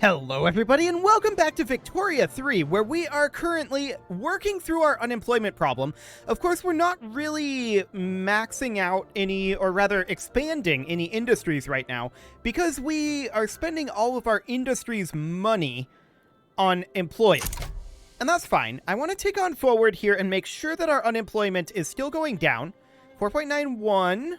Hello everybody and welcome back to Victoria 3, where we are currently working through our unemployment problem. Of course, we're not really maxing out any, or rather expanding any industries right now, because we are spending all of our industry's money on employing. And that's fine. I want to take on forward here and make sure that our unemployment is still going down. 4.91...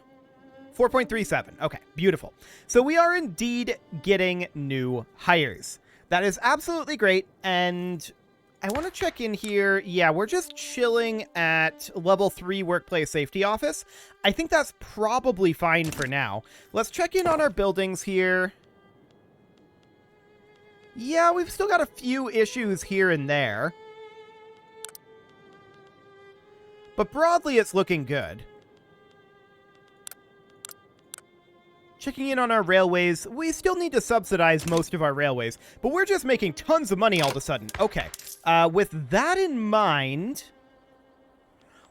4.37. Okay, beautiful. So we are indeed getting new hires. That is absolutely great. And I want to check in here. Yeah, we're just chilling at level 3 workplace safety office. I think that's probably fine for now. Let's check in on our buildings here. Yeah, we've still got a few issues here and there. But broadly, it's looking good. Checking in on our railways. We still need to subsidize most of our railways, but we're just making tons of money all of a sudden. Okay. With that in mind,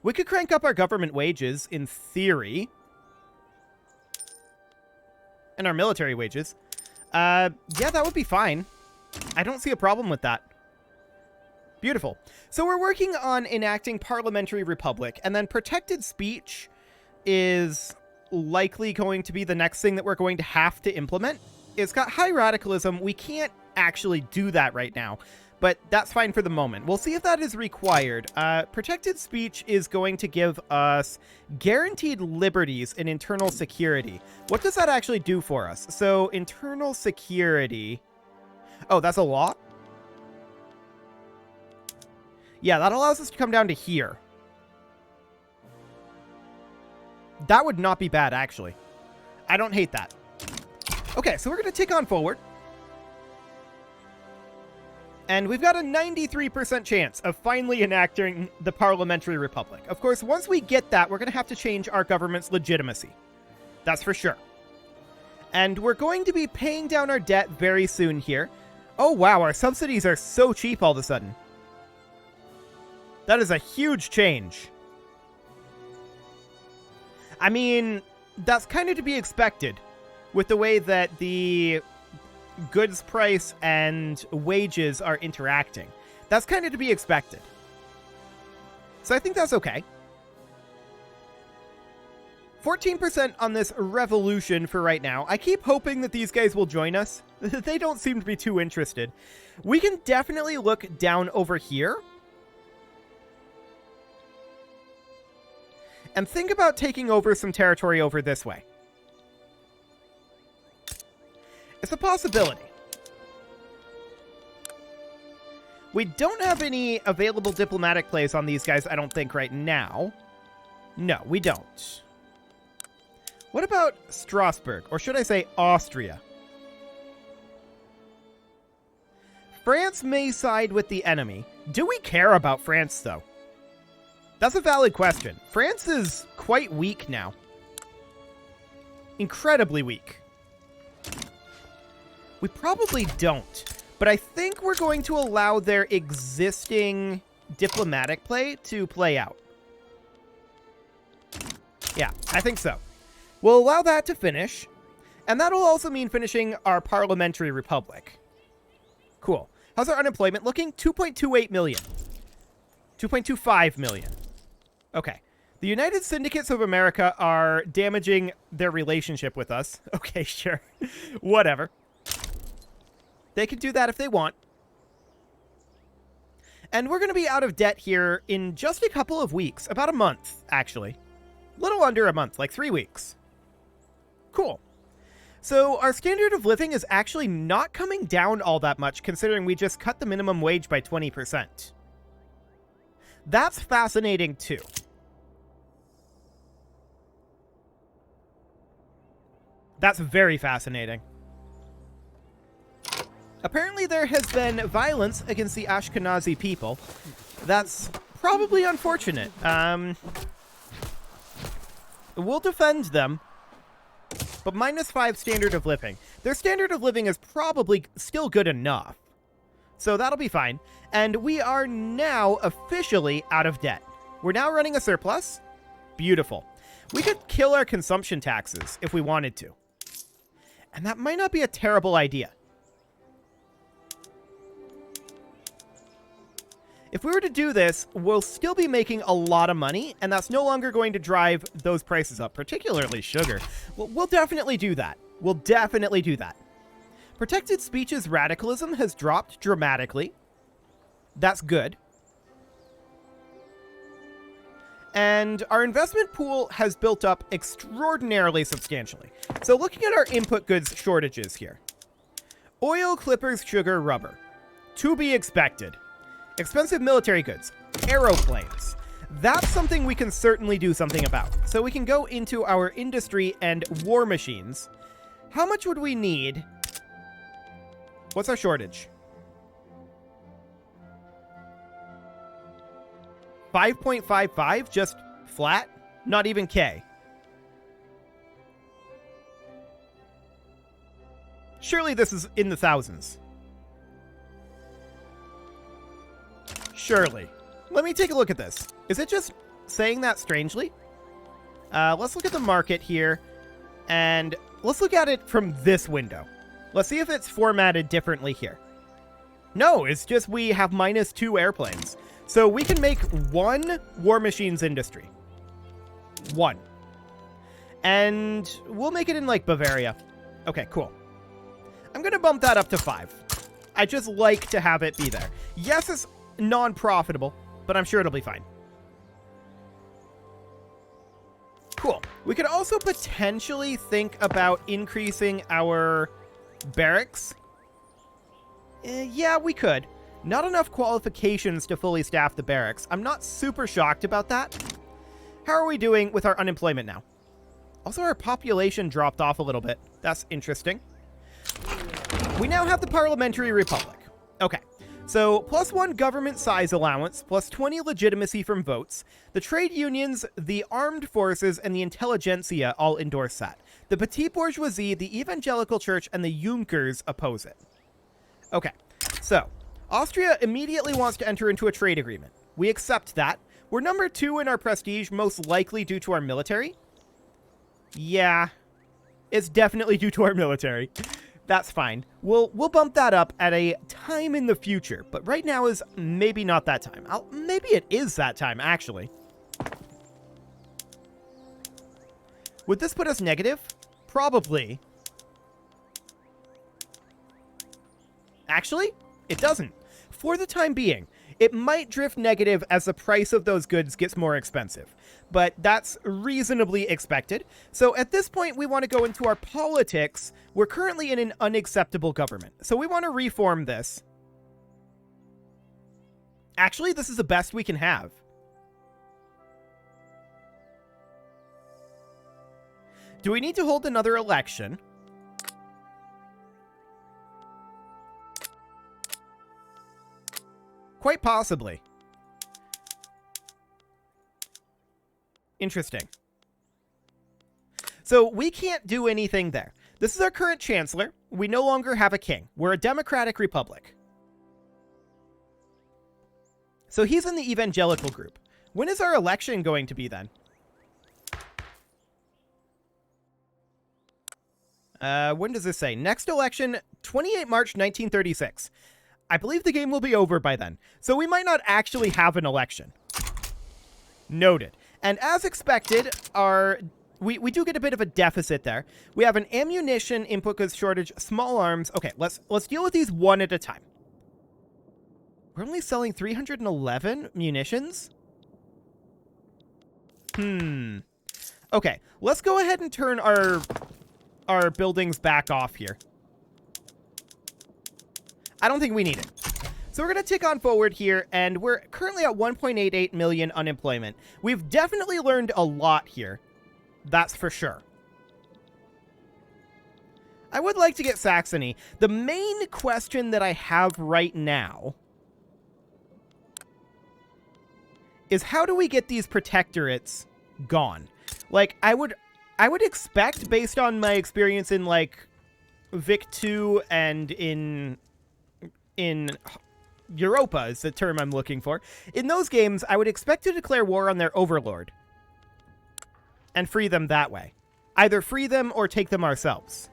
we could crank up our government wages in theory. And our military wages. Yeah, that would be fine. I don't see a problem with that. Beautiful. So we're working on enacting parliamentary republic, and then protected speech is likely going to be the next thing that we're going to have to implement. It's got high radicalism. We can't actually do that right now, but that's fine for the moment. We'll see if that is required. Protected speech is going to give us guaranteed liberties and internal security. What does that actually do for us? So internal security. Oh, that's a law? Yeah, that allows us to come down to here. That would not be bad, actually. I don't hate that. Okay, so we're going to tick on forward. And we've got a 93% chance of finally enacting the parliamentary republic. Of course, once we get that, we're going to have to change our government's legitimacy. That's for sure. And we're going to be paying down our debt very soon here. Oh, wow, our subsidies are so cheap all of a sudden. That is a huge change. I mean, that's kind of to be expected with the way that the goods price and wages are interacting. That's kind of to be expected. So I think that's okay. 14% on this revolution for right now. I keep hoping that these guys will join us. They don't seem to be too interested. We can definitely look down over here and think about taking over some territory over this way. It's a possibility. We don't have any available diplomatic plays on these guys, I don't think, right now. No, we don't. What about Strasbourg? Or should I say Austria? France may side with the enemy. Do we care about France, though? That's a valid question. France is quite weak now. Incredibly weak. We probably don't, but I think we're going to allow their existing diplomatic play to play out. Yeah, I think so. We'll allow that to finish, and that'll also mean finishing our parliamentary republic. Cool. How's our unemployment looking? 2.28 million. 2.25 million. Okay. The United Syndicates of America are damaging their relationship with us. Okay, sure. Whatever. They can do that if they want. And we're going to be out of debt here in just a couple of weeks. About a month, actually. A little under a month, like 3 weeks. Cool. So our standard of living is actually not coming down all that much, considering we just cut the minimum wage by 20%. That's fascinating, too. That's very fascinating. Apparently there has been violence against the Ashkenazi people. That's probably unfortunate. We'll defend them. But -5 standard of living. Their standard of living is probably still good enough. So that'll be fine. And we are now officially out of debt. We're now running a surplus. Beautiful. We could kill our consumption taxes if we wanted to. And that might not be a terrible idea. If we were to do this, we'll still be making a lot of money, and that's no longer going to drive those prices up, particularly sugar. We'll definitely do that. We'll definitely do that. Protected speech's radicalism has dropped dramatically. That's good. And our investment pool has built up extraordinarily substantially. So looking at our input goods shortages here. Oil, clippers, sugar, rubber. To be expected. Expensive military goods. Aeroplanes. That's something we can certainly do something about. So we can go into our industry and war machines. How much would we need? What's our shortage? 5.55, just flat? Not even K. Surely this is in the thousands. Surely. Let me take a look at this. Is it just saying that strangely? Let's look at the market here, and let's look at it from this window. Let's see if it's formatted differently here. No, it's just we have -2 airplanes. So we can make 1 war machines industry. 1. And we'll make it in, like, Bavaria. Okay, cool. I'm going to bump that up to 5. I just like to have it be there. Yes, it's non-profitable, but I'm sure it'll be fine. Cool. We could also potentially think about increasing our barracks. Yeah, we could. Not enough qualifications to fully staff the barracks. I'm not super shocked about that. How are we doing with our unemployment now? Also, our population dropped off a little bit. That's interesting. We now have the Parliamentary Republic. Okay. So, +1 government size allowance, +20 legitimacy from votes. The trade unions, the armed forces, and the intelligentsia all endorse that. The petite bourgeoisie, the evangelical church, and the Junkers oppose it. Okay, so Austria immediately wants to enter into a trade agreement. We accept that. We're number 2 in our prestige, most likely due to our military. Yeah, it's definitely due to our military. That's fine. We'll bump that up at a time in the future, but right now is maybe not that time. Maybe it is that time, actually. Would this put us negative? Probably. Actually, it doesn't. For the time being, it might drift negative as the price of those goods gets more expensive, but that's reasonably expected. So at this point, we want to go into our politics. We're currently in an unacceptable government, so we want to reform this. Actually, this is the best we can have. Do we need to hold another election? Quite possibly. Interesting. So we can't do anything there. This is our current chancellor. We no longer have a king. We're a democratic republic. So he's in the evangelical group. When is our election going to be then? When does this say? Next election, 28 March 1936. I believe the game will be over by then, so we might not actually have an election. Noted. And as expected, we do get a bit of a deficit there. We have an ammunition input goods shortage, small arms. Okay, let's deal with these one at a time. We're only selling 311 munitions? Okay, let's go ahead and turn our buildings back off here. I don't think we need it. So we're going to tick on forward here, and we're currently at 1.88 million unemployment. We've definitely learned a lot here. That's for sure. I would like to get Saxony. The main question that I have right now is how do we get these protectorates gone? Like, I would expect, based on my experience in, like, Vic 2 and in Europa is the term I'm looking for. In those games, I would expect to declare war on their overlord and free them that way. Either free them or take them ourselves.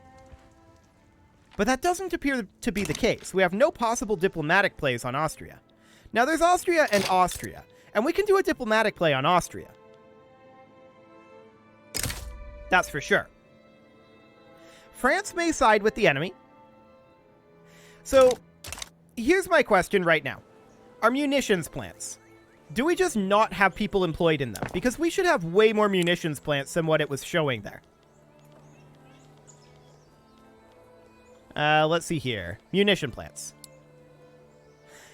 But that doesn't appear to be the case. We have no possible diplomatic plays on Austria. Now there's Austria and Austria, and we can do a diplomatic play on Austria. That's for sure. France may side with the enemy. So, here's my question right now. Our munitions plants. Do we just not have people employed in them? Because we should have way more munitions plants than what it was showing there. Let's see here. Munition plants.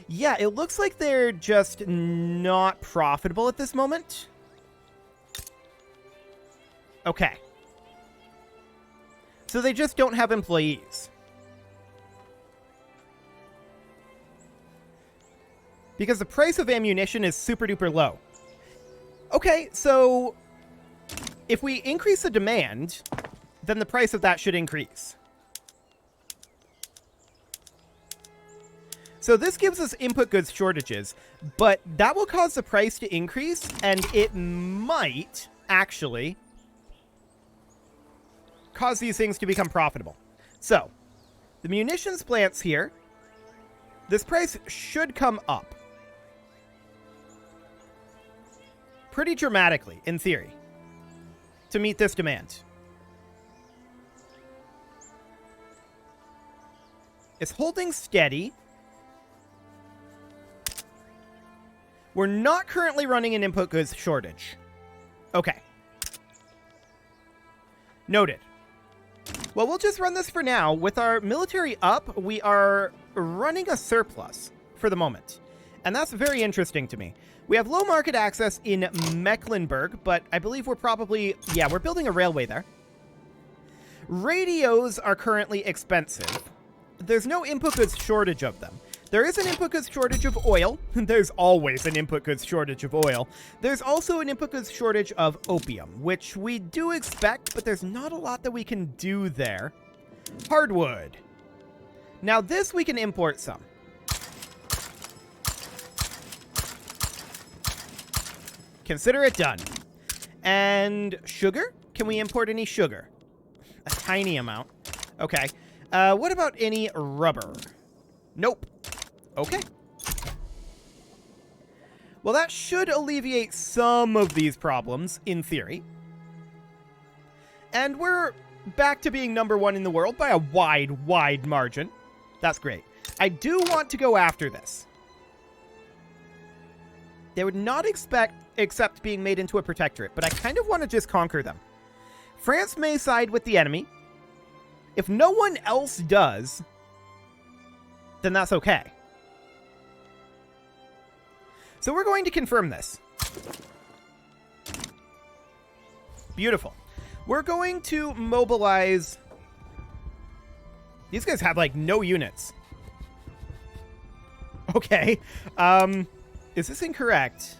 Yeah, it looks like they're just not profitable at this moment. Okay. So they just don't have employees. Because the price of ammunition is super duper low. Okay, so if we increase the demand, then the price of that should increase. So this gives us input goods shortages, but that will cause the price to increase, and it might actually cause these things to become profitable. So, the munitions plants here, this price should come up. Pretty dramatically, in theory, to meet this demand. It's holding steady. We're not currently running an input goods shortage. Okay. Noted. Well, we'll just run this for now. With our military up, we are running a surplus for the moment. And that's very interesting to me. We have low market access in Mecklenburg, but I believe we're probably... Yeah, we're building a railway there. Radios are currently expensive. There's no input goods shortage of them. There is an input goods shortage of oil. There's always an input goods shortage of oil. There's also an input goods shortage of opium, which we do expect, but there's not a lot that we can do there. Hardwood. Now this we can import some. Consider it done. And sugar? Can we import any sugar? A tiny amount. Okay. What about any rubber? Nope. Okay. Well, that should alleviate some of these problems, in theory. And we're back to being -- in the world by a wide margin. That's great. I do want to go after this. They would not accept being made into a protectorate, but I kind of want to just conquer them. France may side with the enemy. If no one else does, then that's okay. So we're going to confirm this. Beautiful. We're going to mobilize... These guys have, like, no units. Okay. Is this incorrect?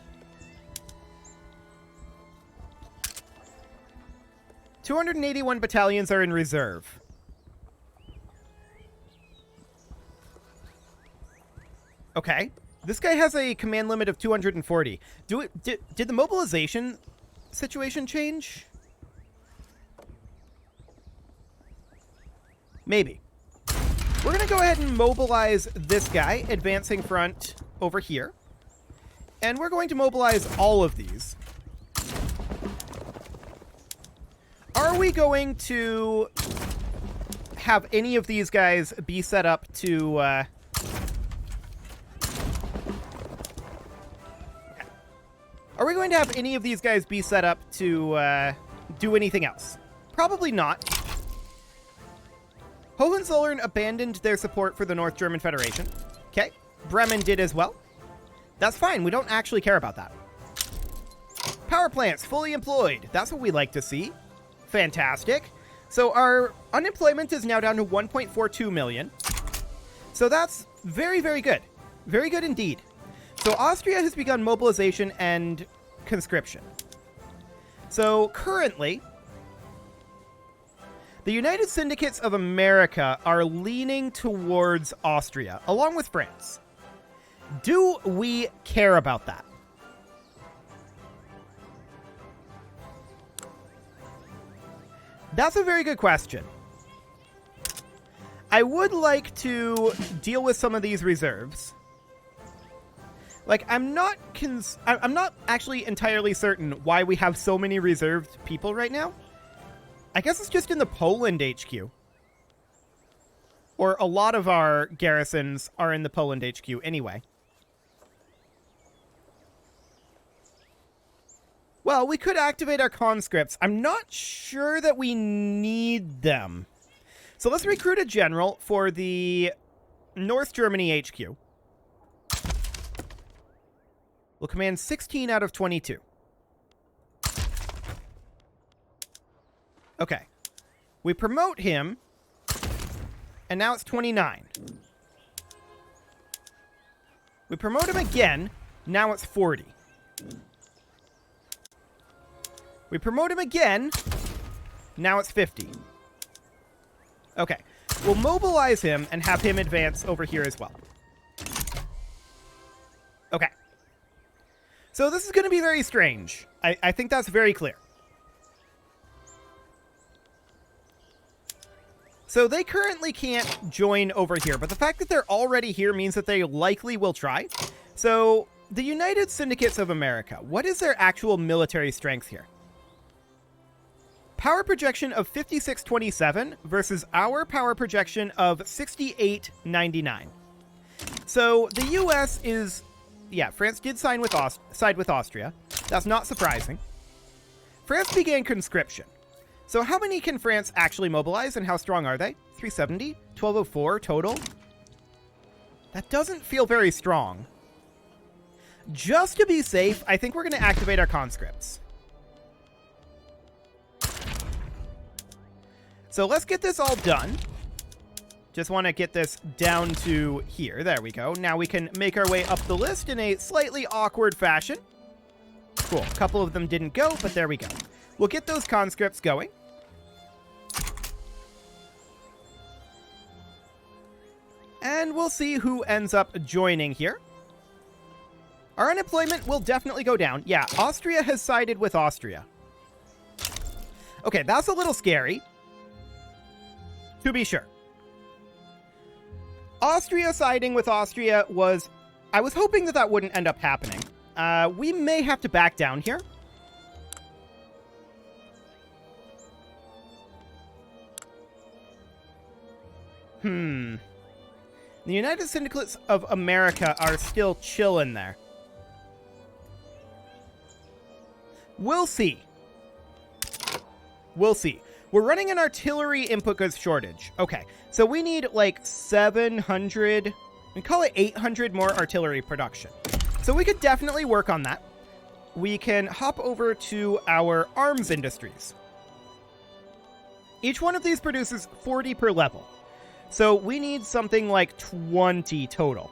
281 battalions are in reserve. Okay. This guy has a command limit of 240. Did the mobilization situation change? Maybe. We're going to go ahead and mobilize this guy, advancing front over here. And we're going to mobilize all of these. Are we going to have any of these guys be set up to... Are we going to have any of these guys be set up to do anything else? Probably not. Hohenzollern abandoned their support for the North German Federation. Okay. Bremen did as well. That's fine. We don't actually care about that. Power plants fully employed. That's what we like to see. Fantastic. So our unemployment is now down to 1.42 million. So that's very, very good. Very good indeed. So Austria has begun mobilization and conscription. So currently, the United Syndicates of America are leaning towards Austria, along with France. Do we care about that? That's a very good question. I would like to deal with some of these reserves. Like, I'm not actually entirely certain why we have so many reserved people right now. I guess it's just in the Poland HQ. Or a lot of our garrisons are in the Poland HQ anyway. Well, we could activate our conscripts. I'm not sure that we need them. So let's recruit a general for the North Germany HQ. We'll command 16 out of 22. Okay. We promote him, and now it's 29. We promote him again, now it's 40. We promote him again, now it's 50. Okay, we'll mobilize him and have him advance over here as well. Okay. So this is going to be very strange. I think that's very clear. So they currently can't join over here, but the fact that they're already here means that they likely will try. So the United Syndicates of America, what is their actual military strength here? Power projection of 5627 versus our power projection of 6899. So the U.S. is... Yeah, France did side with Austria. That's not surprising. France began conscription. So how many can France actually mobilize, and how strong are they? 370? 1204 total? That doesn't feel very strong. Just to be safe, I think we're going to activate our conscripts. So let's get this all done. Just want to get this down to here. There we go. Now we can make our way up the list in a slightly awkward fashion. Cool. A couple of them didn't go, but there we go. We'll get those conscripts going. And we'll see who ends up joining here. Our unemployment will definitely go down. Yeah, Austria has sided with Austria. Okay, that's a little scary. To be sure. Austria siding with Austria was... I was hoping that that wouldn't end up happening. We may have to back down here. The United Syndicates of America are still chilling there. We'll see. We'll see. We're running an artillery input goods shortage. Okay, so we need like 700, we call it 800 more artillery production. So we could definitely work on that. We can hop over to our arms industries. Each one of these produces 40 per level. So we need something like 20 total.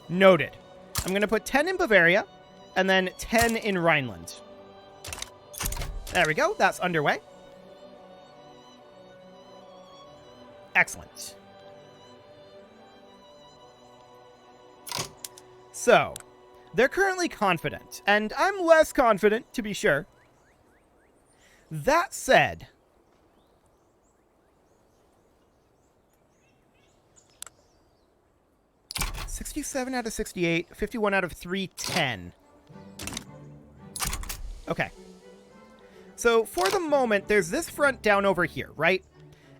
Noted. I'm going to put 10 in Bavaria and then 10 in Rhineland. There we go. That's underway. Excellent. So, they're currently confident, and I'm less confident, to be sure. That said, (67 out of 68, 51 out of 310. Okay. So, for the moment, there's this front down over here, right?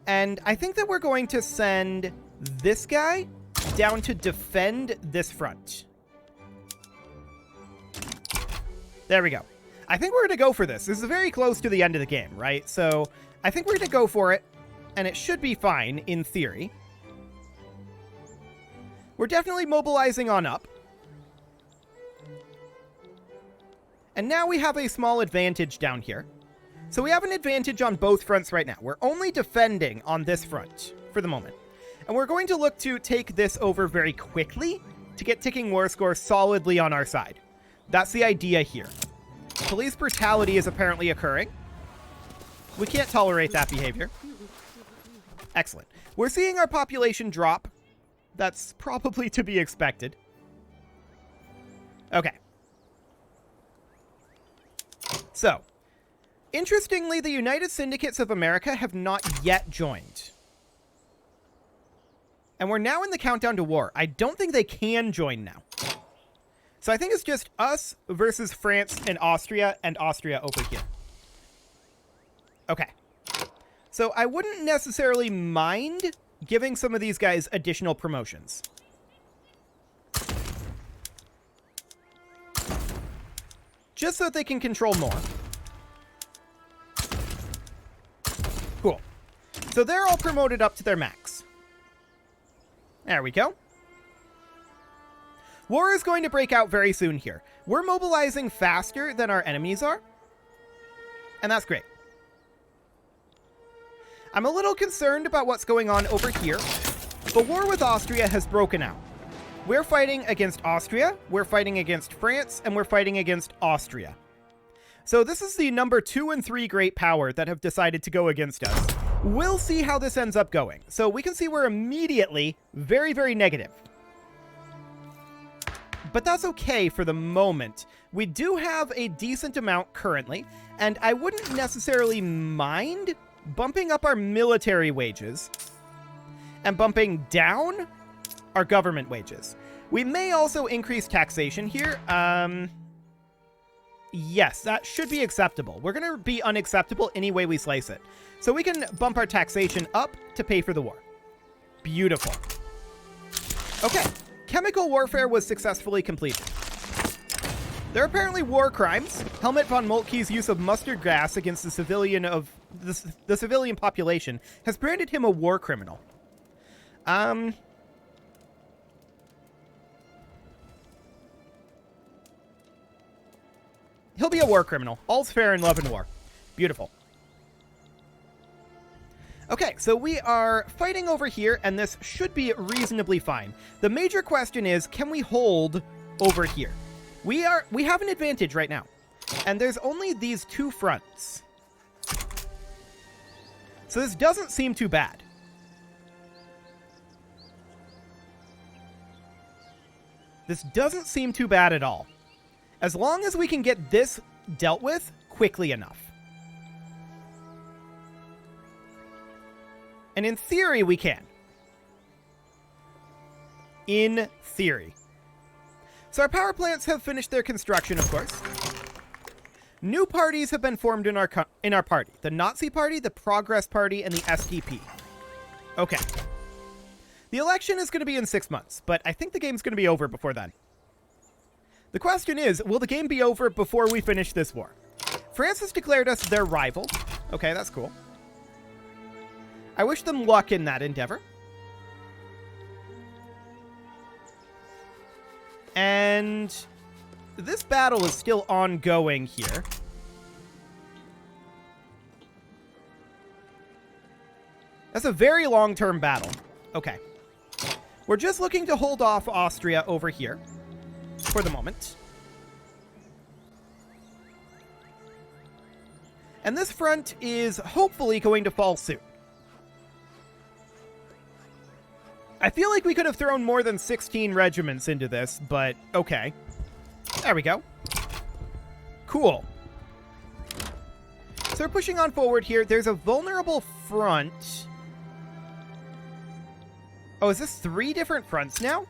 And I think that we're going to send this guy down to defend this front. There we go. I think we're going to go for this. This is very close to the end of the game, right? So I think we're going to go for it, and it should be fine in theory. We're definitely mobilizing on up. And now we have a small advantage down here. So we have an advantage on both fronts right now. We're only defending on this front for the moment. And we're going to look to take this over very quickly to get ticking war score solidly on our side. That's the idea here. Police brutality is apparently occurring. We can't tolerate that behavior. Excellent. We're seeing our population drop. That's probably to be expected. Okay. So, interestingly, the United Syndicates of America have not yet joined. And we're now in the countdown to war. I don't think they can join now. So I think it's just us versus France and Austria over here. Okay. So I wouldn't necessarily mind giving some of these guys additional promotions. Just so that they can control more. Cool. So they're all promoted up to their max. There we go. War is going to break out very soon here. We're mobilizing faster than our enemies are. And that's great. I'm a little concerned about what's going on over here. The war with Austria has broken out. We're fighting against Austria, we're fighting against France, and we're fighting against Austria. So this is the number 2 and 3 great power that have decided to go against us. We'll see how this ends up going. So we can see we're immediately very, very negative. But that's okay for the moment. We do have a decent amount currently, and I wouldn't necessarily mind bumping up our military wages and bumping down our government wages. We may also increase taxation here. Yes, that should be acceptable. We're going to be unacceptable any way we slice it. So we can bump our taxation up to pay for the war. Beautiful. Okay, chemical warfare was successfully completed. There are apparently war crimes. Helmut von Moltke's use of mustard gas against the civilian population has branded him a war criminal. He'll be a war criminal. All's fair in love and war. Beautiful. Okay, so we are fighting over here, and this should be reasonably fine. The major question is, can we hold over here? We have an advantage right now, and there's only these 2 fronts. So this doesn't seem too bad. This doesn't seem too bad at all. As long as we can get this dealt with quickly enough. And in theory, we can. In theory. So our power plants have finished their construction, of course. New parties have been formed in our party. The Nazi Party, the Progress Party, and the SDP. Okay. The election is going to be in 6 months, but I think the game's going to be over before then. The question is, will the game be over before we finish this war? France has declared us their rival. Okay, that's cool. I wish them luck in that endeavor. And this battle is still ongoing here. That's a very long-term battle. Okay. We're just looking to hold off Austria over here for the moment. And this front is hopefully going to fall soon. I feel like we could have thrown more than 16 regiments into this, but okay. There we go. Cool. So we're pushing on forward here. There's a vulnerable front. Oh, is this 3 different fronts now?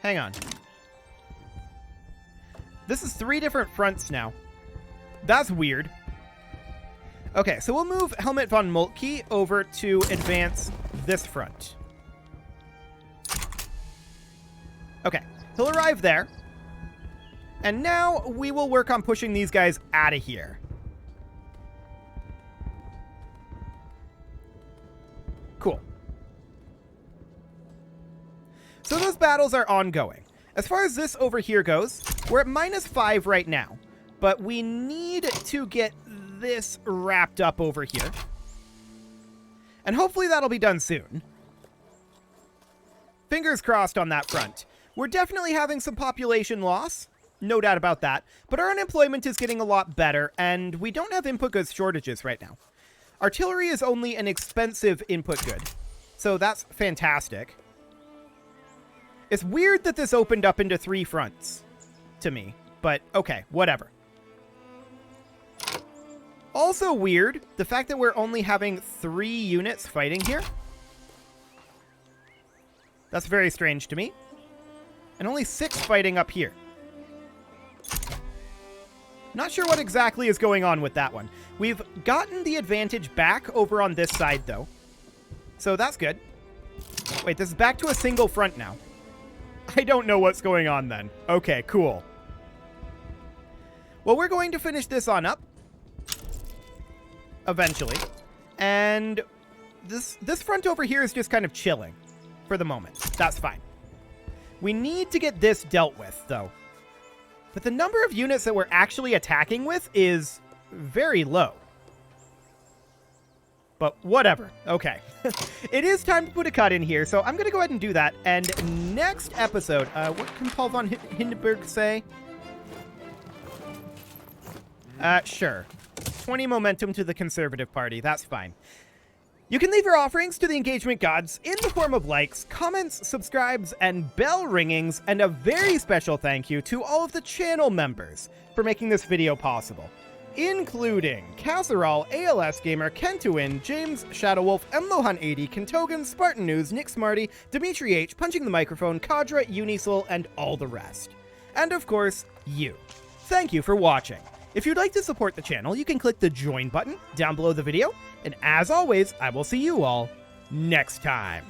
Hang on. This is 3 different fronts now. That's weird. Okay, so we'll move Helmut von Moltke over to advance this front. Okay, he'll arrive there. And now we will work on pushing these guys out of here. Cool. So those battles are ongoing. As far as this over here goes, we're at -5 right now. But we need to get this wrapped up over here. And hopefully that'll be done soon. Fingers crossed on that front. We're definitely having some population loss. No doubt about that. But our unemployment is getting a lot better, and we don't have input goods shortages right now. Artillery is only an expensive input good. So that's fantastic. It's weird that this opened up into 3 fronts to me. But okay, whatever. Also weird, the fact that we're only having 3 units fighting here. That's very strange to me. And only 6 fighting up here. Not sure what exactly is going on with that one. We've gotten the advantage back over on this side, though. So that's good. Wait, this is back to a single front now. I don't know what's going on then. Okay, cool. Well, we're going to finish this on up. Eventually. And this front over here is just kind of chilling for the moment. That's fine. We need to get this dealt with, though. But the number of units that we're actually attacking with is very low. But whatever. Okay. It is time to put a cut in here, so I'm going to go ahead and do that. And next episode, what can Paul von Hindenburg say? Sure. 20 momentum to the Conservative Party. That's fine. You can leave your offerings to the engagement gods in the form of likes, comments, subscribes, and bell ringings, and a very special thank you to all of the channel members for making this video possible, including Casserole, ALS Gamer, Kentuin, James, Shadowwolf, Mlohan80, Kentogan, Spartan News, Nick Smarty, Dimitri H, Punching the Microphone, Kadra, Unisoul, and all the rest. And of course, you. Thank you for watching. If you'd like to support the channel, you can click the join button down below the video, and as always, I will see you all next time.